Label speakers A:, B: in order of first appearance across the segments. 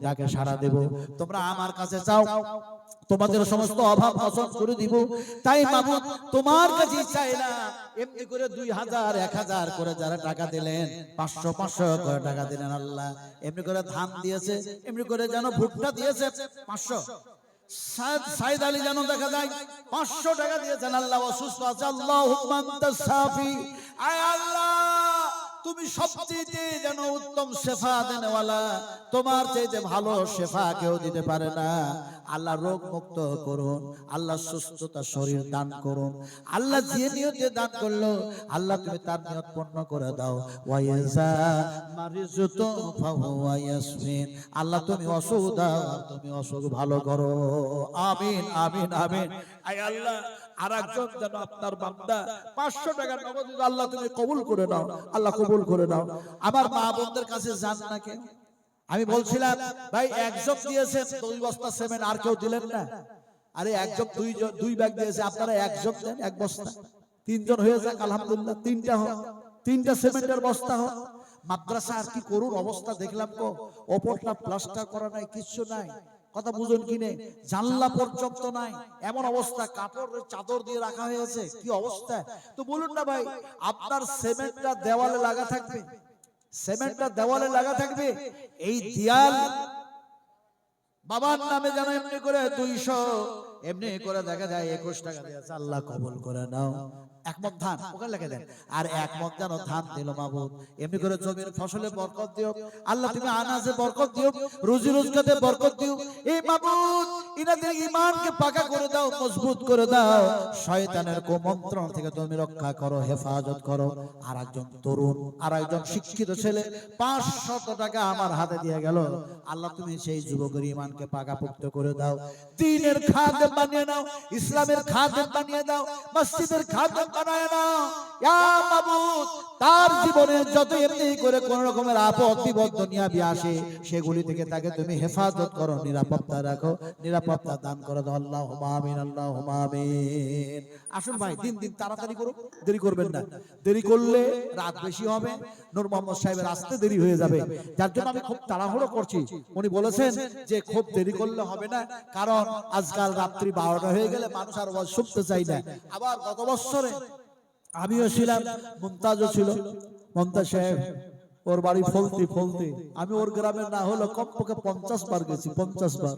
A: ডাকে সাড়া দেব। তোমরা আমার কাছে চাও, তোমাদের সমস্ত অভাব মোচন করে দিব। তাই মাবুদ তোমার কাছে চাই না, এমনি করে 2000 1000 করে যারা টাকা দিলেন, 500 500 করে টাকা দিলেন আল্লাহ, এমনি করে ধান দিয়েছে, এমনি করে যেন ভুট্টা দিয়েছে 500। সাইদ আলী যেন দেখা যায় 500 টাকা দিয়েছেন আল্লাহ, অসুস্থ আছে, আল্লাহুম্মা আনতাস শাফি, আয় আল্লাহ তুমি সবচেয়ে যেন উত্তম শেফা দেনওয়ালা, তোমার চাইতে ভালো শেফা কেউ দিতে পারে না। আল্লাহ রোগ মুক্ত করুন, আল্লাহ সুস্থতা শরীর দান করুন। আল্লাহ যে নিয়তে দান করলো আল্লাহ তুমি তার নিয়ত পূর্ণ করে দাও। ওয়াইজা মারিজতু ফাহুয়া ইয়াসমিন, আল্লাহ তুমি অসুখ দাও, তুমি অসুখ ভালো করো। আমিন আমিন আমিন। আয় আল্লাহ আরেকজন যেন আপনার বান্দা 500 টাকা নগদ আল্লাহ তুমি কবুল করে নাও, আল্লাহ কবুল করে নাও। আমার মা বোনদের কাছে যান না কেন? আমি বলছিলাম ভাই একজন দিয়েছেন 2 বস্তা সিমেন্ট, আর কেউ দিলেন না। আরে একজন 2 ব্যাগ দিয়েছে, আপনারা একজন দেন 1 বস্তা, 3 জন হয়ে যাক আলহামদুলিল্লাহ, 3টা হোক, 3টা সিমেন্টের বস্তা হোক। মাদ্রাসা আর কি করুন অবস্থা দেখলাম তো, ওপরটা প্লাস্টার করা নাই, কিছু নাই, কথা বুঝুন কিনে, জানলা পর্যন্ত নাই, এমন অবস্থা, কাপড়ের চাদর দিয়ে রাখা হয়েছে, কি অবস্থা। তো বলুন না ভাই, আপনার সিমেন্টটা দেওয়ালে লাগা থাকবে, সিমেন্টটা দেওয়ালে লাগা থাকবে, এই দেয়াল বাবার নামে যেন এমনি করে 200, এমনি করে দেখা যায় 21 টাকা দিয়েছে, আল্লাহ কবুল করে নাও। 1 মণ ধান ওখানে লিখে দেন, আর 1 মণ যেন ধান দিল মাবুদ, এমনি করে জমির ফসলে বরকত দিও আল্লাহ, তুমি আনাজে বরকত দিও, রুজি রোজগারে বরকত দিও। এই মাবুদ ইনাদের ঈমানকে পাকা করে দাও, মজবুত করে দাও, শয়তানের কুমন্ত্রণ থেকে তুমি রক্ষা করো, হেফাজত করো। আর একজন তরুণ, আর একজন শিক্ষিত ছেলে 500 টাকা আমার হাতে দিয়ে গেল, আল্লাহ তুমি সেই যুবকের ঈমানকে পাকাপোক্ত করে দাও, দ্বীনের খাদেম বানিয়ে নাও, ইসলামের খাদেম বানিয়ে দাও, মসজিদের খাদেম বানায় নাও ইয়া মাবুদ। তার জীবনে যত এমনি করে কোন রকমের আপদ বিপদ দুনিয়াবি আসে, সেগুলি থেকে তাকে তুমি হেফাজত করো, নিরাপত্তা রাখো, নিরাপত্তা দান করে দাও। আল্লাহুম্মা আমিন, আল্লাহুম্মা আমিন। আসুন ভাই, দিন দিন তাড়াতাড়ি করুন, দেরি করবেন না, দেরি করলে রাত বেশি হবে, নূর মোহাম্মদ সাহেবের আসতে দেরি হয়ে যাবে, যার জন্য আমি খুব তাড়াহুড়ো করছি। উনি বলেছেন যে খুব দেরি করলে হবে না, কারণ আজকাল রাত্রি 12টা হয়ে গেলে মানুষ আর ওয়াজ শুনতে চায় না। আবার গত বছরে আমিও ছিলাম, মুমতাজও ছিল, মুমতাজ সাহেব ওর বাড়ি ফলতি, আমি ওর গ্রামে না হলো কমপক্ষে 50 বার গেছি, 50 বার।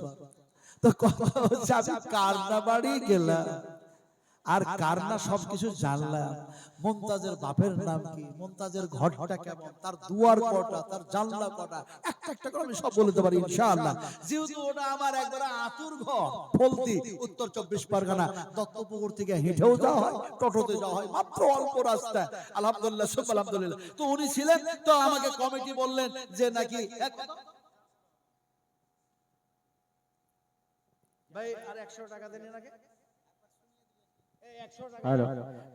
A: তো কথা হচ্ছে আমি কারনা বাড়ি গেলাম, আর কারনা সবকিছু জানলাম, মুমতাজের বাপের নাম কি, মুমতাজের ঘরটা কেমন, তার দুয়ার কটা, তার জানলা কটা, একটা একটা করে আমি সব বলতে পারি ইনশাআল্লাহ। যেহেতু ওটা আমার একবারে আতুর ঘর, ফলতি, উত্তর 24 পরগনা, দত্তপুকুর থেকে হেঁটেও যাওয়া হয়, টোটোতে যাওয়া হয়, মাত্র অল্প রাস্তা, আলহামদুলিল্লাহ সব আলহামদুলিল্লাহ। তো উনি ছিলেন, তো আমাকে কমিটি বললেন যে নাকি ভাই আর 100 টাকা দেন নাকি।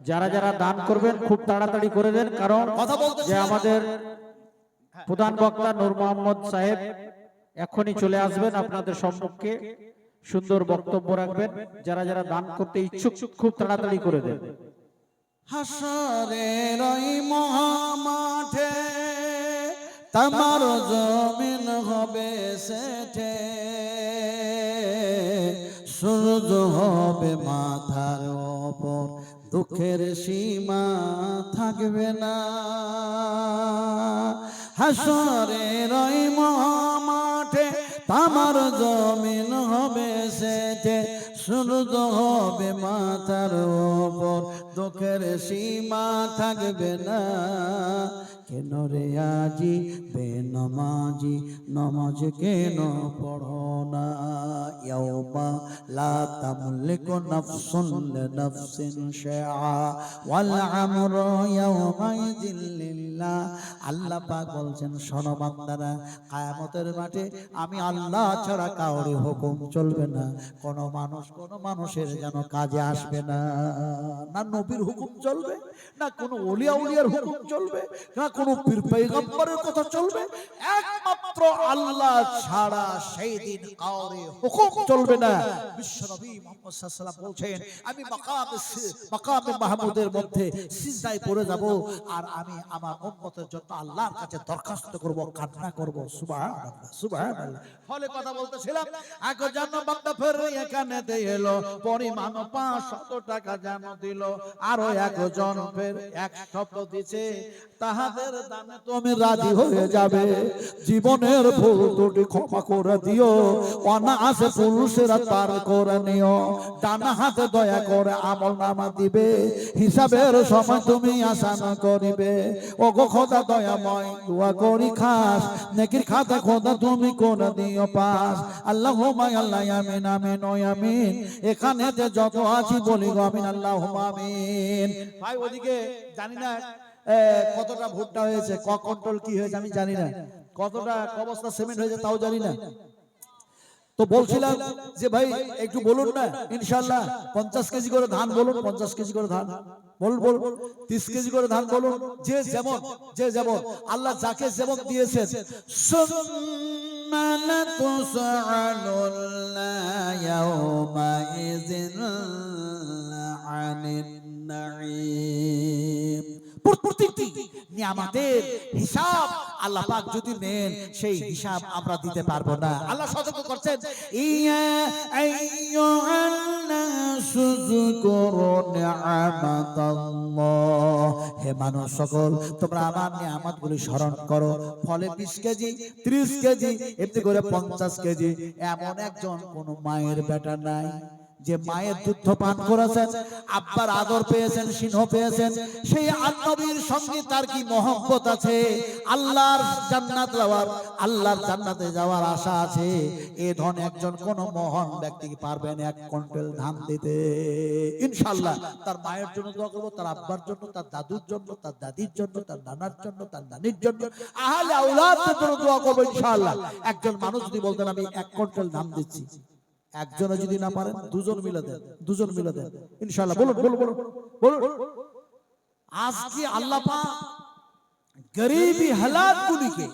B: যারা যারা দান করবেন খুব তাড়াতাড়ি করে দেন, কারণ যে আমাদের প্রধান বক্তা নূর মোহাম্মদ সাহেব এখনই চলে আসবেন আপনাদের সম্মুখে, সুন্দর বক্তব্য রাখবেন। যারা যারা দান করতে ইচ্ছুক খুব তাড়াতাড়ি করে দেন।
A: হাসরের ওই মহামাঠে তোমার জমিন হবে সেঠে, সূর্য হবে মাথার ওপর, দুঃখের সীমা থাকবে না। হাসরের ওই মহামাঠে তোমার জমিন হবে সেঠে, সূর্য হবে মাথার ওপর, দুঃখের সীমা থাকবে না। কেন রে আজি বেনমাজি, নামাজ কেন পড়ো না? ইয়াউমা লা তামলিকু নাফসুন লিনাফসিন শাইআ ওয়াল আমরু ইয়াউমাইযিন লিল্লাহ। আল্লাহ পাক বলছেন, শোনো বান্দারা, কিয়ামতের মাঠে আমি আল্লাহ ছাড়া কাউরি হুকুম চলবে না, কোন মানুষ কোন মানুষের যেন কাজে আসবে না, না নবীর হুকুম চলবে, না কোন ওলিয়া উলিয়ার হুকুম চলবে, না কোনো পীর পয়গম্বরের কথা চলবে, একমাত্র আল্লাহ ছাড়া সেই দিন কাউরে হুকুম চলবে না। বিশ্বনবী মুহাম্মদ সাল্লাল্লাহু আলাইহি ওয়াসাল্লাম বলছেন, আমি মাকামে মাহমুদের মধ্যে সিজদায় পড়ে যাব, আর আমি আমার উম্মতের জন্য আল্লাহর কাছে দরখাস্ত করব, কান্না করব। সুবহানাল্লাহ, সুবহানাল্লাহ। ফলে কথা বলতেছিলাম, এক জন বান্দা ফের এখানে এলো, পরিমাণ 500 টাকা যেন দিল, আরো একজন ফের এক শব্দ দিছে, তাহাদের দানে তুমি রাজি হয়ে যাবে, জীবনের ভুল ত্রুটি ক্ষমা করে দিও, অনায়াসে পুরুষেরা পার করে নিও, ডান হাতে দয়া করে আমলনামা দিবে, হিসাবের সময় তুমি আসান করিবে। ও গো খোদা দয়াময়, দোয়া করি খাস, নেকির খাতা খোদা তুমি করে দিও পাস। আল্লাহুম্মা আল্লাহ আমিন আমিন ও আমিন। এখানে যে যত আছি বলি গো আমিন, আল্লাহুম্মা আমিন। ভাই ওদিকে জানি না কতটা ভুট্টা হয়েছে, ক কন্ট্রোল কি হয়েছে আমি জানি না, কতটা কবস্তা সিমেন্ট হয়েছে তাও জানি না। তো বলছিলাম যে ভাই একটু বলুন না, ইনশাআল্লাহ 50 কেজি করে ধান বলুন, 50 কেজি করে ধান বলুন, 30 কেজি করে ধান বলুন, যে যেমন আল্লাহ যাকে যেমন দিয়েছেন। সুম্মা লাতুসআলুন্না ইয়াওমা ইযিন আনিন নাঈম। প্রত্যেকটি নিয়ামতের হিসাব আল্লাহ পাক যদি নেন, সেই হিসাব আমরা দিতে পারবো না। আল্লাহ সতর্ক করছেন, ইয়া আইয়ুহান নাসু যুকুরু নি'মাতাল্লাহ, হে মানুষ সকল তোমরা আমার নিয়ামতগুলি স্মরণ করো। ফলে 20 কেজি 30 কেজি এমনি করে 50 কেজি এমন একজন কোন মায়ের বেটা নাই যে মায়ের দুধ পান করেছেন, আব্বার আদর পেয়েছেন, স্নেহ পেয়েছেন, সেই নবীর সঙ্গে তার কি মহব্বত আছে, আল্লাহর জান্নাতে যাওয়ার আশা আছে। এ ধন একজন কোন মহান ব্যক্তি পারবেন 1 কুইন্টাল ধান দিতে? ইনশাআল্লাহ তার মায়ের জন্য দোয়া করব, তার আব্বার জন্য, তার দাদুর জন্য, তার দাদির জন্য, তার নানার জন্য, তার নানির জন্য, আহলে আওলাদের জন্য দোয়া করব ইনশাআল্লাহ। একজন মানুষ যদি বলতেন আমি 1 কুইন্টাল ধান দিচ্ছি, একজনে যদি না পারেন দুজন মিলে দেন ইনশাআল্লাহ। বলুন। আজকে আল্লাহ পাক গরীবী হালাতগুলিকে,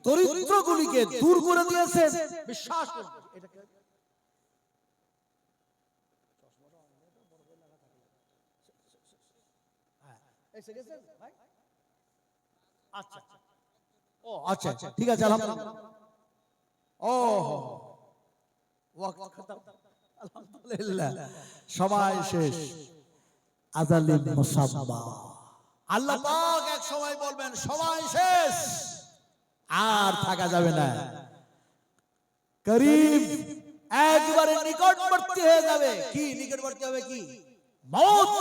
A: দরিদ্রগুলিকে দূর করে দিয়েছেন। বিশ্বাস করুন, আচ্ছা ঠিক আছে, আলহামদুলিল্লাহ সময় শেষ, আজালিন মুসাম্মা। আল্লাহ পাক এক সময় বলবেন সময় শেষ, আর থাকা যাবে না, করিব একবারে নিকটবর্তী হয়ে যাবে। কি নিকটবর্তী হবে? কি? মওত।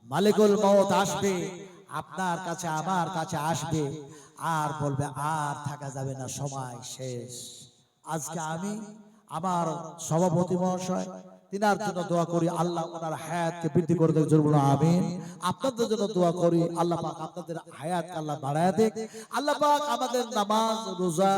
A: মালিকুল মওত আসবে, আপনার কাছে আমার কাছে আসবে, আর বলবে আর থাকা যাবে না, সময় শেষ। আজকে আমি আমার সভাপতি মহাশয় তিনার জন্য দোয়া করি, আল্লাহ ওনার হায়াতকে বৃদ্ধি করে দেখ, জোরে আমিন। আপনাদের জন্য দোয়া করি, আল্লাহ পাক আপনাদের হায়াতকে আল্লাহ বাড়ায় দেখ। আল্লাহ পাক আমাদের নামাজ, রোজা,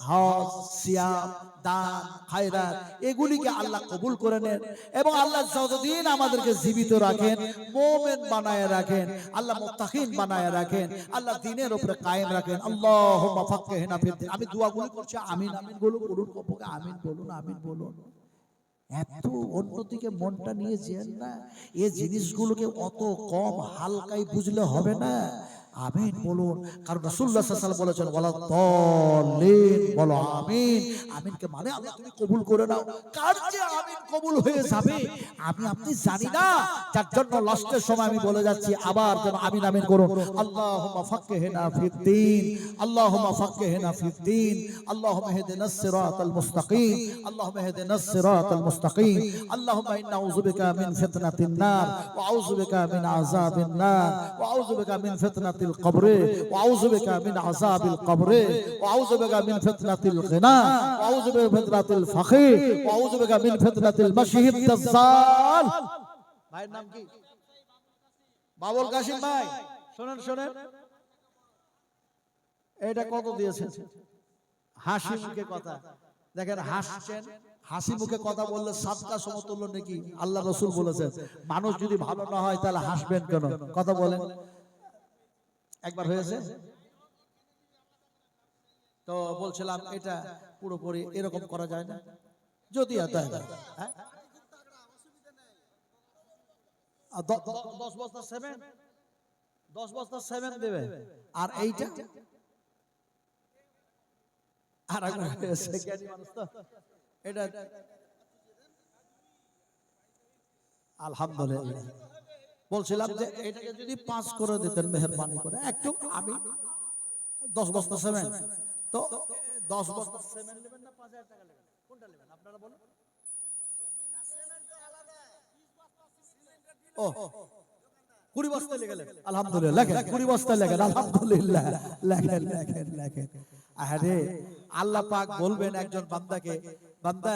A: হজ, সিয়াম, দান, খায়রাত এগুলিকে আল্লাহ কবুল করে নেন, এবং আল্লাহ যতদিন আমাদেরকে জীবিত রাখেন, মুমিন বানায় রাখেন, আল্লাহ মুত্তাকিন বানায় রাখেন, আল্লাহ দ্বীনের উপরে কায়েম রাখেন। আল্লাহুম্মা ফাক্কিহনা ফিদ্দীন। আমি দোয়াগুলো করছি, আমিন আমিন বলুন, কবুল আমিন বলুন, আমিন বলুন। এত অন্যদিকে মনটা নিয়ে যেন না, এই জিনিসগুলোকে অত কম হালকাই বুঝলে হবে না। আমিন বলুন, কারণ রাসূলুল্লাহ সাল্লাল্লাহু আলাইহি ওয়াসাল্লাম বলেছেন ওয়ালা দাল্লিন, বলো আমিন। আমিনকে মানে আল্লাহ তুমি কবুল করে নাও। কার যে আমিন কবুল হয়ে যাবে আমি আপনি জানি না, যার জন্য লাস্টের সময় আমি বলে যাচ্ছি, আবার যেন আমিন আমিন করুন। আল্লাহুম্মা ফাক্কিহনা ফিদ্দীন, আল্লাহুম্মা ফাক্কিহনা ফিদ্দীন, আল্লাহুম্মা ইহদিনাস সিরাতাল মুস্তাকিম, আল্লাহুম্মা ইহদিনাস সিরাতাল মুস্তাকিম, আল্লাহুম্মা ইন্না আউযু বিকা মিন ফিতনাতিন নার ওয়া আউযু বিকা মিন আযাবিন নার ওয়া আউযু বিকা মিন ফিতনাতিল القبر واعوذ بك من عذاب القبر واعوذ بك من فتنة الغنى واعوذ بك من فتنة الفقر واعوذ بك من فتنة المسيح الدجال। ভাইয়ের নাম কি? বাবুল কাশিম ভাই, শুনেন এটা কত দিয়েছেন? হাসি মুখে কথা, দেখেন হাসছেন, হাসি মুখে কথা বললে সাদকা সমতুল্য নাকি আল্লাহ রাসূল বলেছেন। মানুষ যদি ভালো না হয় তাহলে হাসবেন কেন? কথা বলেন। একবার হয়েছে। তো বলছিলাম এটা পুরোপুরি এরকম করা যায় না, যদি হ্যাঁ 10 বস্তা সিমেন্ট, 10 বস্তা সিমেন্ট দেবে, আর এইটা আর একবার হয়েছে, জ্ঞানী মানুষ তো এটা। আলহামদুলিল্লাহ, বলছিলাম যে এটাকে যদি 5 করে দিতেন মেহেরবানি করে একটু। আমি 10 বস্তা সিমেন্ট, তো 10 বস্তা সিমেন্ট নেবেন না 5000 টাকা নেবেন, কোনটা নেবেন আপনারা বলুন? ও 20 বস্তা লেগেলেন, আলহামদুলিল্লাহ লেখেন, 20 বস্তা লেখেন, আলহামদুলিল্লাহ লেখেন লেখেন লেখেন। আরে আল্লাহ পাক বলবেন একজন বান্দাকে, বান্দা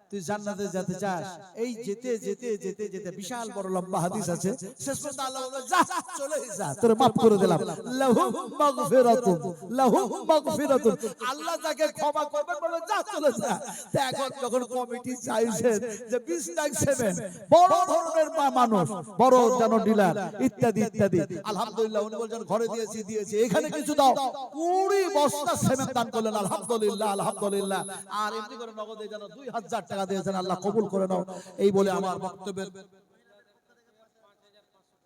A: তুই জান্নাতে যেতে চাস, এই যেতে যেতে যেতে যেতে বিশাল বড় লম্বা হাদিস আছে, শেষ পর্যন্ত আল্লাহ বলবে যা চলে যা, তোরে maaf করে দিলাম, লাহুম মাগফিরাতুন, লাহুম মাগফিরাতুন, আল্লাহ যাকে ক্ষমা করবে বলবে যা চলে যা। তো এখন যখন কমিটি চাইছেন যে 20 লাখ সেভেন, বড় ধরনের মানুষ, বড় জন ডিলার ইত্যাদি ইত্যাদি, আলহামদুলিল্লাহ উনি বলছেন ঘরে দিয়েছি দিয়েছি, এখানে কিছু দাও, 20 বস্তা সিমেন্ট দান করলেন, আলহামদুলিল্লাহ আলহামদুলিল্লাহ। আর এমনি করে নগদে যেন 2000 টাকা দিয়েছেন, আল্লাহ কবুল করে নাও। এই বলে আমার বক্তব্যের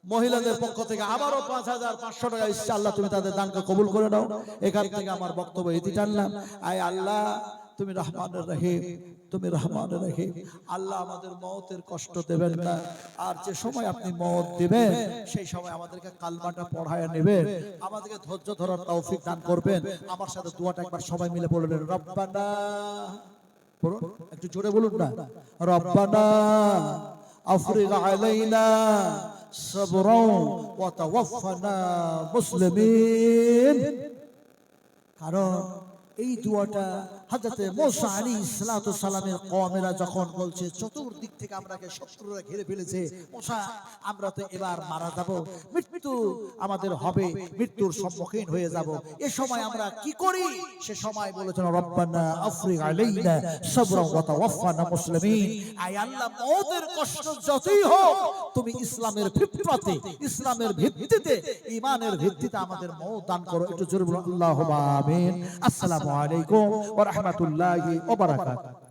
A: মহিলাদের পক্ষ থেকে আবারও 5500 টাকা ইচ্ছা, আল্লাহ তুমি তাদের দানকে কবুল করে নাও। এখান থেকে আমার বক্তব্য ইতি টানলাম। আয় আল্লাহ তুমি রহমানুর রহিম, তুমি রহমানুর রহিম, আল্লাহ আমাদের মওতের কষ্ট দেবেন না, আর যে সময় আপনি মওত দিবেন সেই সময় আমাদেরকে কালমাটা পড়ায় নেবেন, আমাদেরকে ধৈর্য ধরার তৌফিক দান করবেন। আমার সাথে দোয়াটা একবার সবাই মিলে বললেন, রব্বানা, বলুন একটু জোরে বলুন না, রব্বানা আফরিগ আলাইনা সাবরান ওয়া তাওয়াফানা মুসলিমিন। কারণ এই দোয়াটা হযরত মুসা আলাইহিস সালাতু সালামের কওমেরা যখন বলছে চতুর্দিক থেকে আমরাকে শত্রুরা ঘিরে ফেলেছে, মুসা আমরা তো এবার মারা যাব, মৃত্যু আমাদের হবে, মৃত্যুর সম্মুখীন হয়ে যাব, এ সময় আমরা কি করি? সে সময় বলেছেন রব্বানা আফরিগ আলাইনা সাবরান ওয়া তাওয়াফানা মুসলিমিন, আয় আল্লাহ মওতের কষ্ট যতই হোক তুমি ইসলামের ফিতরাতে, ইসলামের ভিত্তিতে, ঈমানের ভিত্তিতে আমাদের মওত দান করো। একটু জোরে বলুন আল্লাহুম্মা আমিন। আসসালামু আলাইকুম ওয়া রাহমাতুল্লাহি ওয়া বারাকাতুহু।